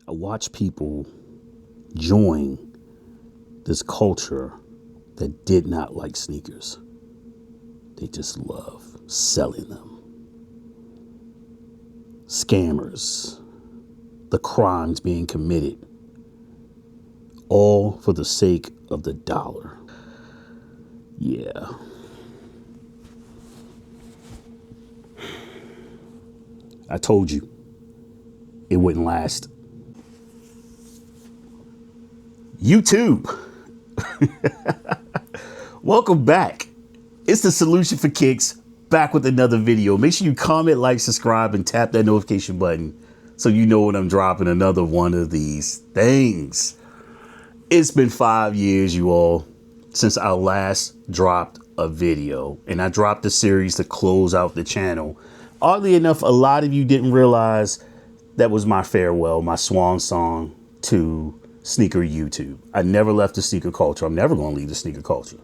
I watch people join this culture that did not like sneakers. They just love selling them. Scammers, the crimes being committed, all for the sake of the dollar. Yeah. I told you it wouldn't last. YouTube. Welcome back. It's the solution for Kickz, back with another video. Make sure you comment, like, subscribe, and tap that notification button so you know when I'm dropping another one of these things. It's been 5 years, you all, since I last dropped a video, and I dropped a series to close out the channel. Oddly enough, a lot of you didn't realize that was my farewell, my swan song to sneaker YouTube. I never left the sneaker culture. I'm never going to leave the sneaker culture.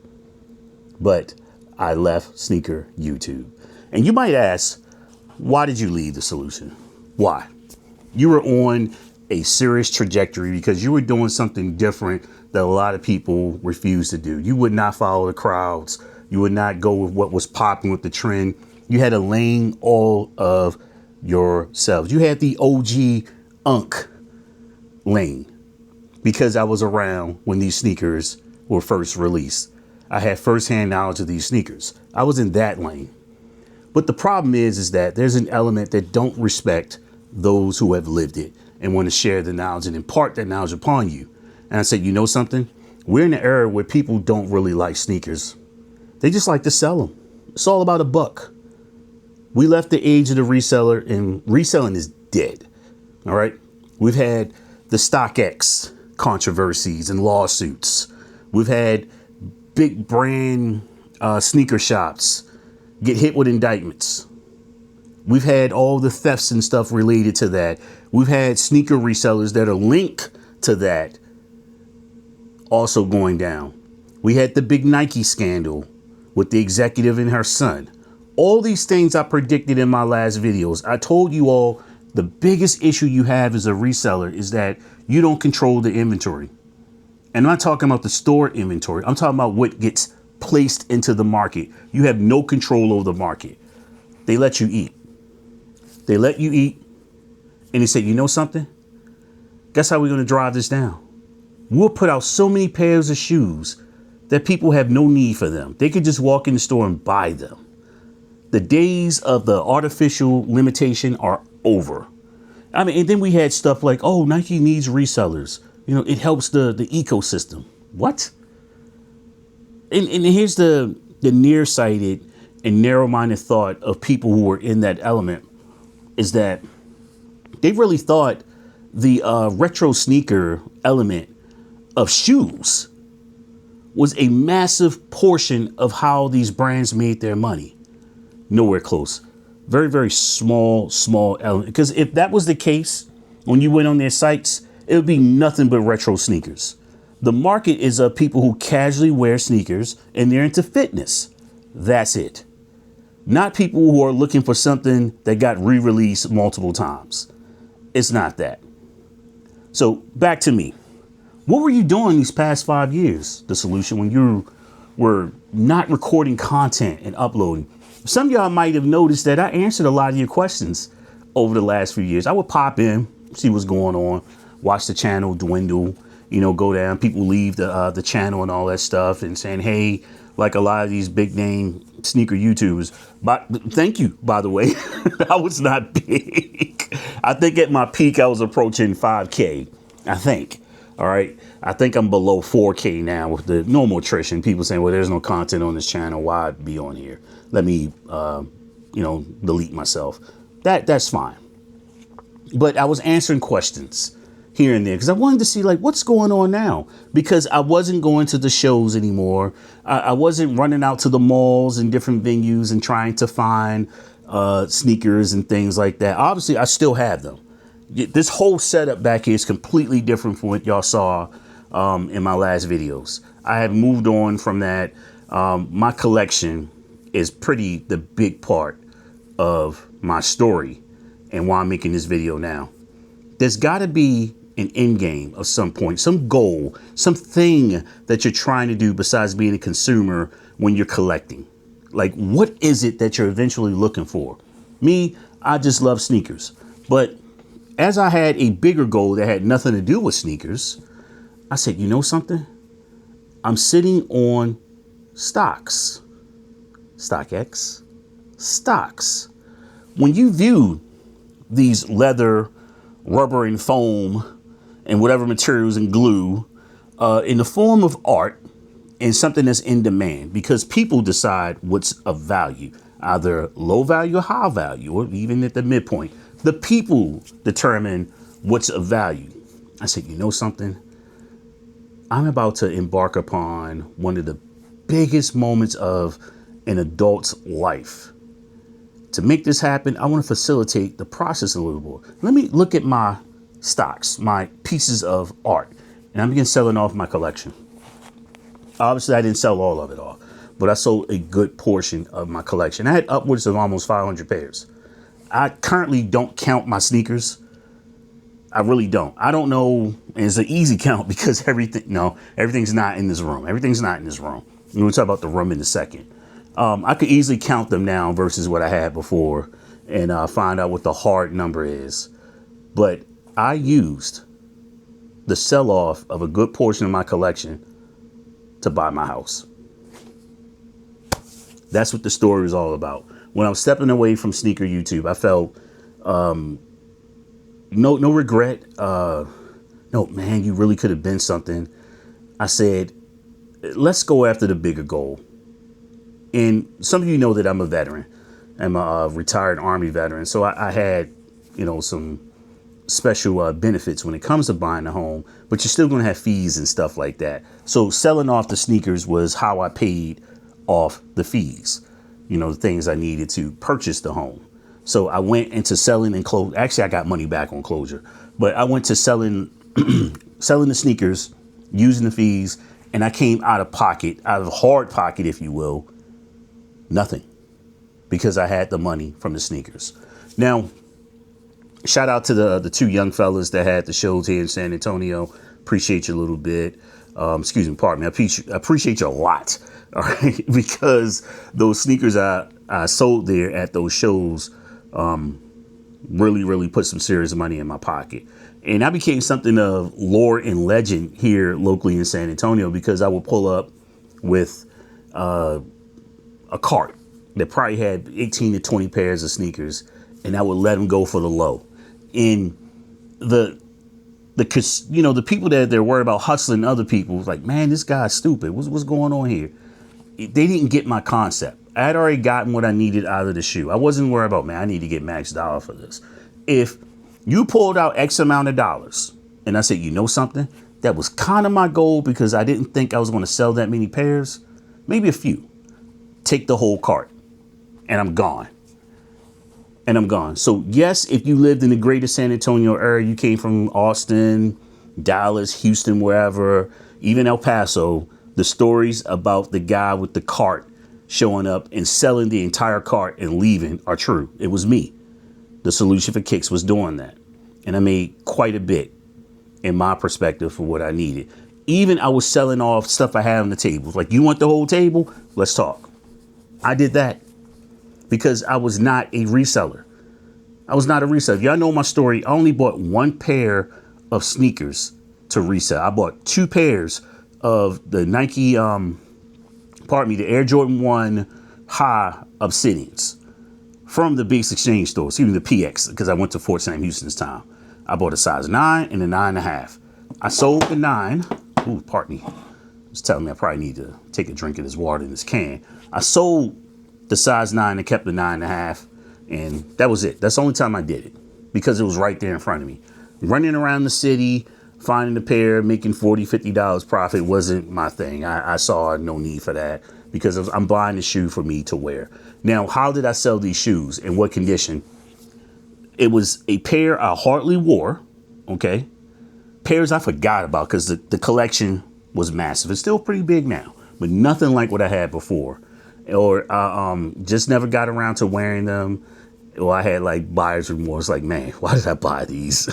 But I left sneaker YouTube. And you might ask, why did you leave the solution? Why? You were on a serious trajectory because you were doing something different that a lot of people refused to do. You would not follow the crowds. You would not go with what was popping with the trend. You had a lane all of yourselves. You had the OG Unk lane because I was around when these sneakers were first released. I had firsthand knowledge of these sneakers. I was in that lane. But the problem is that there's an element that don't respect those who have lived it and want to share the knowledge and impart that knowledge upon you. And I said, you know something? We're in an era where people don't really like sneakers. They just like to sell them. It's all about a buck. We left the age of the reseller, and reselling is dead. All right. We've had the StockX controversies and lawsuits. We've had big brand sneaker shops get hit with indictments. We've had all the thefts and stuff related to that. We've had sneaker resellers that are linked to that also going down. We had the big Nike scandal with the executive and her son. All these things I predicted in my last videos. I told you all the biggest issue you have as a reseller is that you don't control the inventory. And I'm not talking about the store inventory. I'm talking about what gets placed into the market. You have no control over the market. They let you eat. They let you eat. And they said, you know something? Guess how we're going to drive this down? We'll put out so many pairs of shoes that people have no need for them. They could just walk in the store and buy them. The days of the artificial limitation are over. I mean, and then we had stuff like, oh, Nike needs resellers. You know, it helps the ecosystem. What? And here's the nearsighted and narrow-minded thought of people who were in that element is that they really thought the retro sneaker element of shoes was a massive portion of how these brands made their money. Nowhere close. Very, very small element. Because if that was the case, when you went on their sites, it would be nothing but retro sneakers. The market is of people who casually wear sneakers and they're into fitness. That's it. Not people who are looking for something that got re-released multiple times. It's not that. So back to me. What were you doing these past 5 years? The solution when you were not recording content and uploading. Some of y'all might have noticed that I answered a lot of your questions over the last few years. I would pop in, see what's going on, watch the channel dwindle, you know, go down. People leave the channel and all that stuff and saying, hey, like a lot of these big name sneaker YouTubers. But thank you, by the way. I was not big. I think at my peak, I was approaching 5K, I think. All right. I think I'm below 4K now with the normal attrition. People saying, well, there's no content on this channel. Why be on here? Let me, delete myself. That's fine. But I was answering questions here and there because I wanted to see like what's going on now, because I wasn't going to the shows anymore. I wasn't running out to the malls and different venues and trying to find sneakers and things like that. Obviously, I still have them. This whole setup back here is completely different from what y'all saw in my last videos. I have moved on from that. My collection is the big part of my story and why I'm making this video now. There's got to be an end game of some point, some goal, something that you're trying to do besides being a consumer when you're collecting? Like, what is it that you're eventually looking for? Me, I just love sneakers. But as I had a bigger goal that had nothing to do with sneakers, I said, you know something? I'm sitting on stocks. StockX. Stocks. When you view these leather, rubber, and foam, and whatever materials and glue in the form of art and something that's in demand, because people decide what's of value, either low value or high value, or even at the midpoint. The people determine what's of value. I said, you know something? I'm about to embark upon one of the biggest moments of an adult's life. To make this happen, I want to facilitate the process a little more. Let me look at my stocks, my pieces of art, and I began selling off my collection. Obviously, I didn't sell all of it off, but I sold a good portion of my collection. I had upwards of almost 500 pairs. I currently don't count my sneakers. I really don't. I don't know. It's an easy count because everything's not in this room. Everything's not in this room. We'll talk about the room in a second. I could easily count them now versus what I had before and find out what the hard number is. But I used the sell-off of a good portion of my collection to buy my house. That's what the story is all about. When I was stepping away from sneaker YouTube, I felt no regret. No, man, you really could have been something. I said, let's go after the bigger goal. And some of you know that I'm a veteran. I'm a retired Army veteran. So I had, some special benefits when it comes to buying a home, but you're still going to have fees and stuff like that. So selling off the sneakers was how I paid off the fees, the things I needed to purchase the home. So I went into selling and close. Actually, I got money back on closure, but I went to selling the sneakers, using the fees, and I came out of hard pocket, if you will, nothing, because I had the money from the sneakers. Now, shout out to the two young fellas that had the shows here in San Antonio. Appreciate you a little bit. Excuse me, pardon me. I appreciate you a lot. All right, because those sneakers I sold there at those shows really put some serious money in my pocket. And I became something of lore and legend here locally in San Antonio because I would pull up with a cart that probably had 18 to 20 pairs of sneakers, and I would let them go for the low. And the people that they're worried about hustling other people was like, man, this guy's stupid. What's going on here? They didn't get my concept. I had already gotten what I needed out of the shoe. I wasn't worried about, man, I need to get max dollar for this. If you pulled out X amount of dollars and I said, you know something, that was kind of my goal because I didn't think I was going to sell that many pairs, maybe a few. Take the whole cart and I'm gone. So yes, if you lived in the greater San Antonio area, you came from Austin, Dallas, Houston, wherever, even El Paso, the stories about the guy with the cart showing up and selling the entire cart and leaving are true. It was me. The solution for Kickz was doing that. And I made quite a bit in my perspective for what I needed. Even I was selling off stuff I had on the table. Like, you want the whole table? Let's talk. I did that because I was not a reseller. Y'all know my story. I only bought one pair of sneakers to resell. I bought 2 pairs of the Nike, the Air Jordan 1 High Obsidians from the Beast Exchange store, the PX, because I went to Fort Sam Houston this time. I bought a size 9 and a 9.5. I sold the 9. Ooh, pardon me. It's telling me I probably need to take a drink of this water in this can. I sold the size 9 and kept the 9.5. And that was it. That's the only time I did it because it was right there in front of me. Running around the city, finding a pair, making $40, $50 profit wasn't my thing. I saw no need for that because I'm buying the shoe for me to wear. Now, how did I sell these shoes? In what condition? It was a pair I hardly wore. Okay. Pairs I forgot about because the collection was massive. It's still pretty big now, but nothing like what I had before. Or just never got around to wearing them. Or I had like buyer's remorse. Like, man, why did I buy these?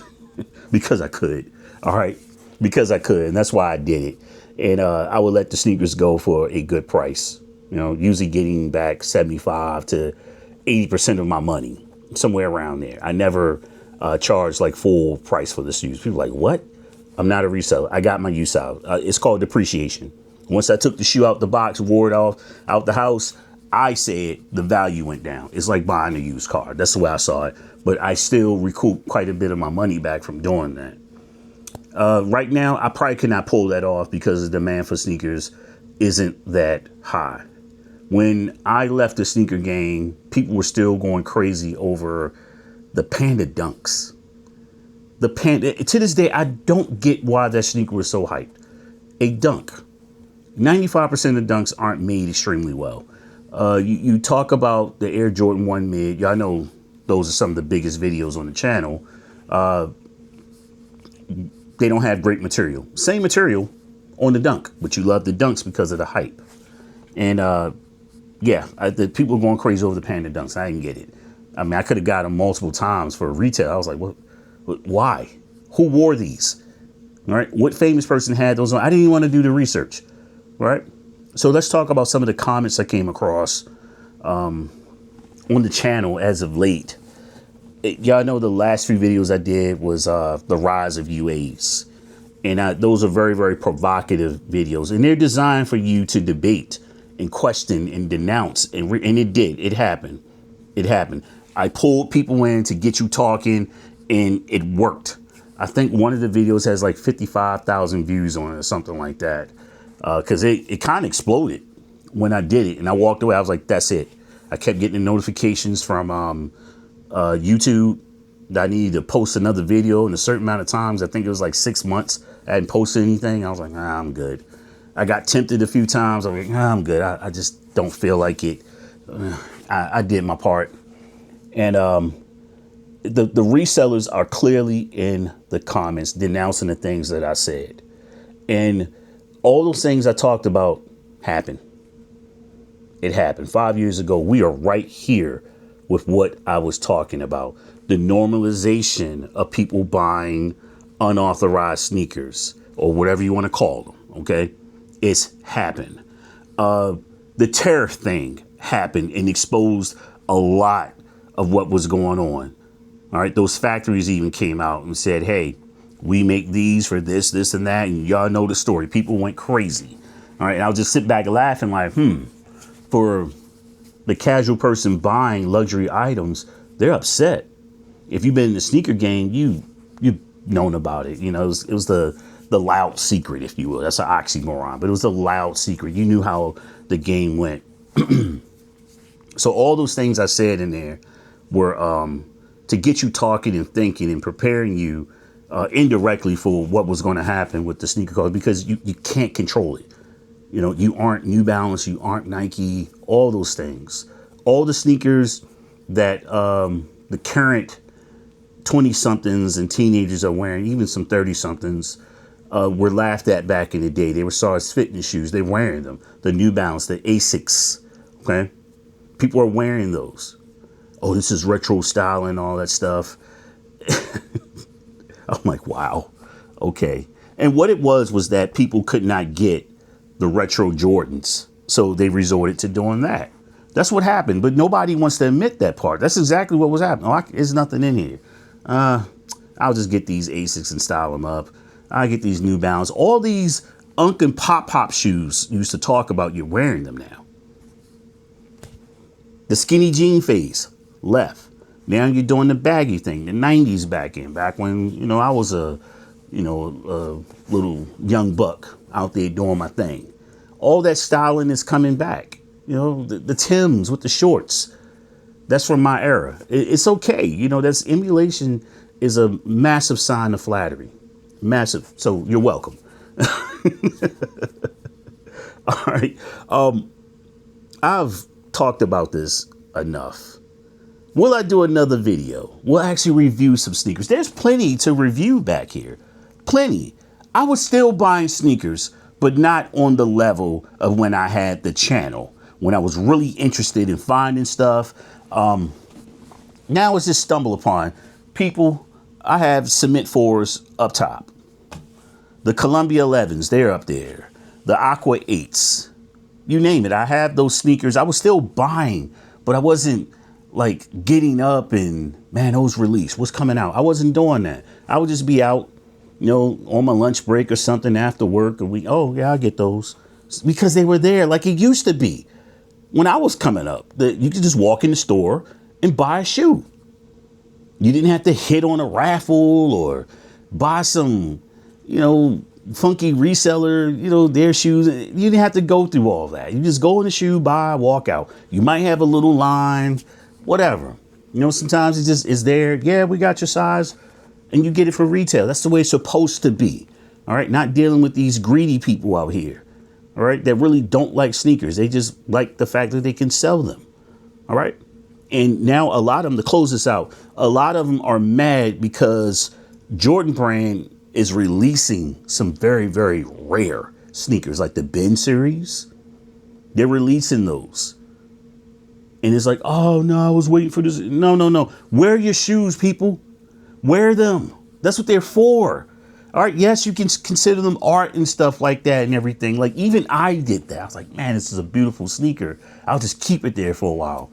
because I could. All right, because I could, and that's why I did it. And I would let the sneakers go for a good price. You know, usually getting back 75 to 80% of my money, somewhere around there. I never charged like full price for the shoes. People are like, what? I'm not a reseller. I got my use out. It's called depreciation. Once I took the shoe out the box, wore it off out the house, I said the value went down. It's like buying a used car. That's the way I saw it. But I still recoup quite a bit of my money back from doing that. Right now, I probably could not pull that off because the demand for sneakers isn't that high. When I left the sneaker game, people were still going crazy over the Panda Dunks. The Panda, to this day, I don't get why that sneaker was so hyped. A dunk. 95% of dunks aren't made extremely well. You talk about the Air Jordan 1 mid. Y'all know those are some of the biggest videos on the channel. They don't have great material. Same material on the dunk, but you love the dunks because of the hype. And the people were going crazy over the Panda Dunks. I didn't get it. I mean, I could have got them multiple times for retail. I was like, what? Why? Who wore these? All right. What famous person had those on? I didn't even want to do the research. Right. So let's talk about some of the comments I came across on the channel as of late. Y'all know the last few videos I did was the rise of UAs. And those are very, very provocative videos. And they're designed for you to debate and question and denounce. And it did. It happened. It happened. I pulled people in to get you talking, and it worked. I think one of the videos has like 55,000 views on it or something like that. Because it kind of exploded when I did it. And I walked away. I was like, that's it. I kept getting the notifications from YouTube that I needed to post another video in a certain amount of times. I think it was like 6 months. I hadn't posted anything. I was like, nah, I'm good. I got tempted a few times. I was like, nah, I'm good. I just don't feel like it. I did my part. And the resellers are clearly in the comments denouncing the things that I said. And all those things I talked about happened. It happened 5 years ago. We are right here with what I was talking about. The normalization of people buying unauthorized sneakers or whatever you want to call them. OK, it's happened. The tariff thing happened and exposed a lot of what was going on. All right. Those factories even came out and said, hey, we make these for this, this and that. And y'all know the story. People went crazy. All right. And I'll just sit back and laugh and like, for the casual person buying luxury items, they're upset. If you've been in the sneaker game, you've known about it. You know, it was the loud secret, if you will. That's an oxymoron, but it was the loud secret. You knew how the game went. So all those things I said in there were to get you talking and thinking and preparing you indirectly for what was going to happen with the sneaker culture, because you can't control it. You know, you aren't New Balance, you aren't Nike, all those things. All the sneakers that the current 20-somethings and teenagers are wearing, even some 30-somethings, were laughed at back in the day. They were saw as fitness shoes. They're wearing them. The New Balance, the Asics, okay? People are wearing those. Oh, this is retro style and all that stuff. I'm like, wow, okay. And what it was that people could not get the retro Jordans. So they resorted to doing that. That's what happened. But nobody wants to admit that part. That's exactly what was happening. Oh, there's nothing in here. I'll just get these Asics and style them up. I get these New Balance. All these Unk and Pop shoes you used to talk about, you're wearing them now. The skinny jean phase left. Now you're doing the baggy thing, the 90s back when, you know, I was a little young buck out there doing my thing. All that styling is coming back. You know, the Timbs with the shorts. That's from my era. It's okay. You know, that's emulation is a massive sign of flattery. Massive. So you're welcome. All right. I've talked about this enough. Will I do another video? We'll actually review some sneakers. There's plenty to review back here. Plenty. I was still buying sneakers, but not on the level of when I had the channel, when I was really interested in finding stuff. Now it's just stumble upon people I have Cement 4s up top. The Columbia 11s, they're up there. The Aqua 8s. You name it. I have those sneakers. I was still buying, but I wasn't like getting up and, man, those released. What's coming out? I wasn't doing that. I would just be out, on my lunch break or something after work. And oh, yeah, I get those. Because they were there like it used to be. When I was coming up, you could just walk in the store and buy a shoe. You didn't have to hit on a raffle or buy some, funky reseller, their shoes. You didn't have to go through all that. You just go in the shoe, buy, walk out. You might have a little line, whatever. Sometimes it just is there. Yeah, we got your size, and you get it for retail. That's the way it's supposed to be. All right, not dealing with these greedy people out here. All right, that really don't like sneakers. They just like the fact that they can sell them. All right. And now a lot of them, to close this out, a lot of them are mad because Jordan Brand is releasing some very, very rare sneakers like the Ben series. They're releasing those. And it's like, oh, no, I was waiting for this. No. Wear your shoes, people. Wear them. That's what they're for. All right. Yes, you can consider them art and stuff like that and everything. Like even I did that. I was like, man, this is a beautiful sneaker. I'll just keep it there for a while.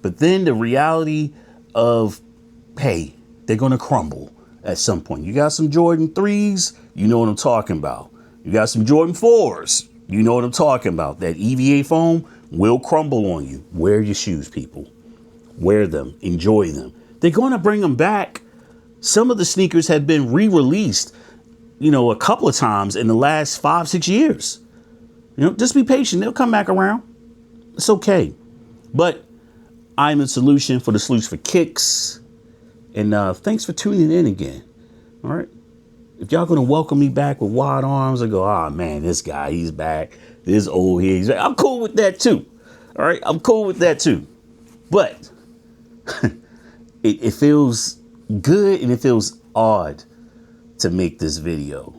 But then the reality of, hey, they're going to crumble at some point. You got some Jordan 3s, you know what I'm talking about. You got some Jordan 4s, you know what I'm talking about. That EVA foam will crumble on you. Wear your shoes, people. Wear them. Enjoy them. They're going to bring them back. Some of the sneakers have been re-released, a couple of times in the last 5-6 years. Just be patient. They'll come back around. It's okay. But I'm the solution for the solution for Kickz. And thanks for tuning in again. All right. If y'all going to welcome me back with wide arms and go, oh, man, this guy, he's back. This old here, he's back. I'm cool with that, too. All right. I'm cool with that, too. But it feels good and it feels odd to make this video.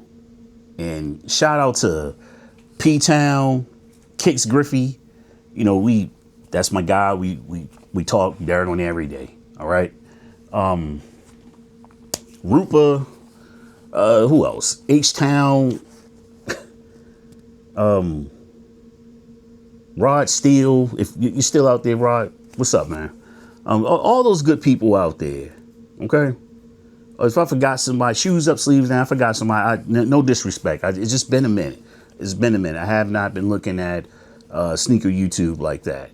And shout out to P-Town, Kickz Griffey. That's my guy. We talk there on every day. All right. Rupa, who else? H-Town, Rod Steele. If you're still out there, Rod, what's up, man? All those good people out there. Okay. If I forgot somebody, shoes up, sleeves down, I forgot somebody. No disrespect. It's just been a minute. It's been a minute. I have not been looking at sneaker YouTube like that.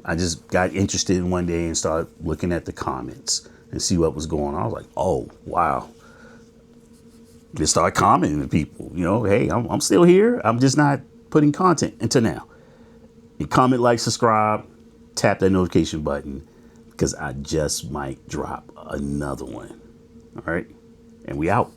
I just got interested in one day and started looking at the comments and see what was going on. I was like, oh, wow. Just start commenting to people, hey, I'm still here. I'm just not putting content until now. You comment, like, subscribe, tap that notification button because I just might drop another one. All right. And we out.